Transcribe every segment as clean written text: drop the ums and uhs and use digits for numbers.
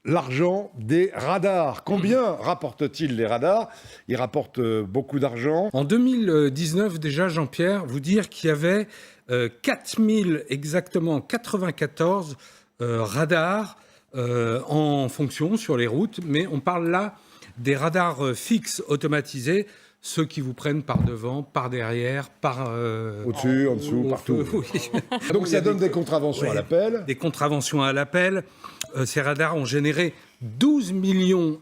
l'argent des radars. Combien rapportent-ils les radars? Ils rapportent beaucoup d'argent. En 2019, déjà, Jean-Pierre, vous dire qu'il y avait 4000 exactement 94 radars en fonction sur les routes, mais on parle là des radars fixes automatisés, ceux qui vous prennent par devant, par derrière, par... Au-dessus, en dessous, partout. Oui. Donc ça donne des contraventions à l'appel. Des contraventions à l'appel. Ces radars ont généré 12,5 millions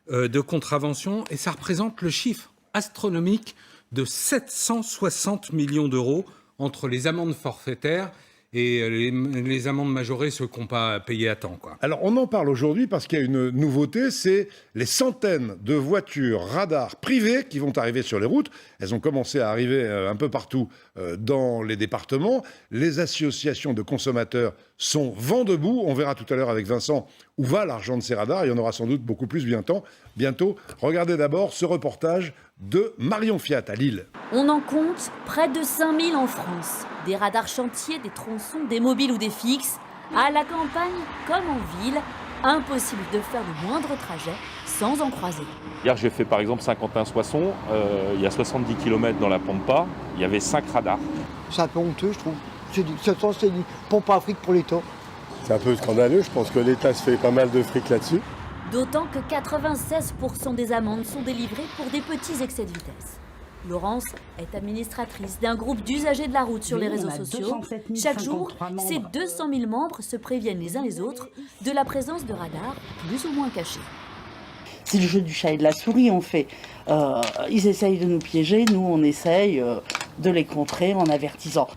de contraventions et ça représente le chiffre astronomique de 760 millions d'euros entre les amendes forfaitaires et les amendes majorées, ceux qui n'ont pas payé à temps, quoi. Alors on en parle aujourd'hui parce qu'il y a une nouveauté, c'est les centaines de voitures radars privées qui vont arriver sur les routes. Elles ont commencé à arriver un peu partout dans les départements. Les associations de consommateurs sont vent debout. On verra tout à l'heure avec Vincent où va l'argent de ces radars. Il y en aura sans doute beaucoup plus bientôt. Regardez d'abord ce reportage de Marion Fiat à Lille. On en compte près de 5000 en France. Des radars chantiers, des tronçons, des mobiles ou des fixes. À la campagne comme en ville, impossible de faire le moindre trajet sans en croiser. Hier, j'ai fait par exemple Saint-Quentin-Soissons. Il y a 70 km dans la Pampa. Il y avait 5 radars. C'est un peu honteux, je trouve. C'est du pompe à fric pour l'État. C'est un peu scandaleux. Je pense que l'État se fait pas mal de fric là-dessus. D'autant que 96% des amendes sont délivrées pour des petits excès de vitesse. Laurence est administratrice d'un groupe d'usagers de la route sur les réseaux sociaux. Chaque jour, ces 200 000 membres se préviennent les uns les autres de la présence de radars plus ou moins cachés. C'est le jeu du chat et de la souris, on fait. Ils essayent de nous piéger, nous on essaye de les contrer en avertissant.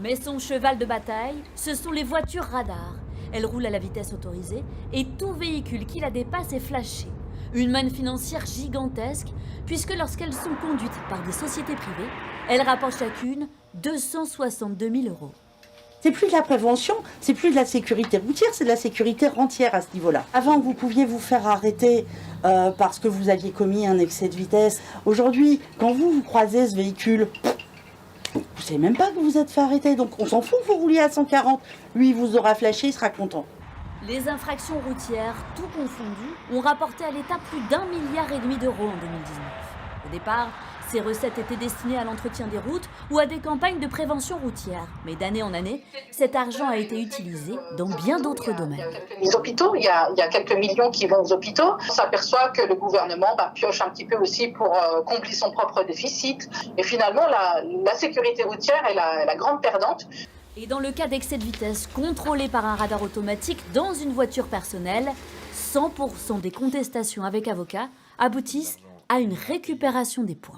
Mais son cheval de bataille, ce sont les voitures radars. Elles roulent à la vitesse autorisée et tout véhicule qui la dépasse est flashé. Une manne financière gigantesque, puisque lorsqu'elles sont conduites par des sociétés privées, elles rapportent chacune 262 000 euros. C'est plus de la prévention, c'est plus de la sécurité routière, c'est de la sécurité rentière à ce niveau-là. Avant, vous pouviez vous faire arrêter parce que vous aviez commis un excès de vitesse. Aujourd'hui, quand vous croisez ce véhicule, vous ne savez même pas que vous êtes fait arrêter, donc on s'en fout que vous rouliez à 140. Lui, il vous aura flashé, il sera content. Les infractions routières, tout confondu, ont rapporté à l'État plus d'1,5 milliard d'euros en 2019. Au départ, ces recettes étaient destinées à l'entretien des routes ou à des campagnes de prévention routière. Mais d'année en année, cet argent a été utilisé dans bien d'autres domaines. Les hôpitaux, il y a quelques millions qui vont aux hôpitaux. On s'aperçoit que le gouvernement pioche un petit peu aussi pour combler son propre déficit. Et finalement, la sécurité routière est la grande perdante. Et dans le cas d'excès de vitesse contrôlé par un radar automatique dans une voiture personnelle, 100% des contestations avec avocat aboutissent à une récupération des points.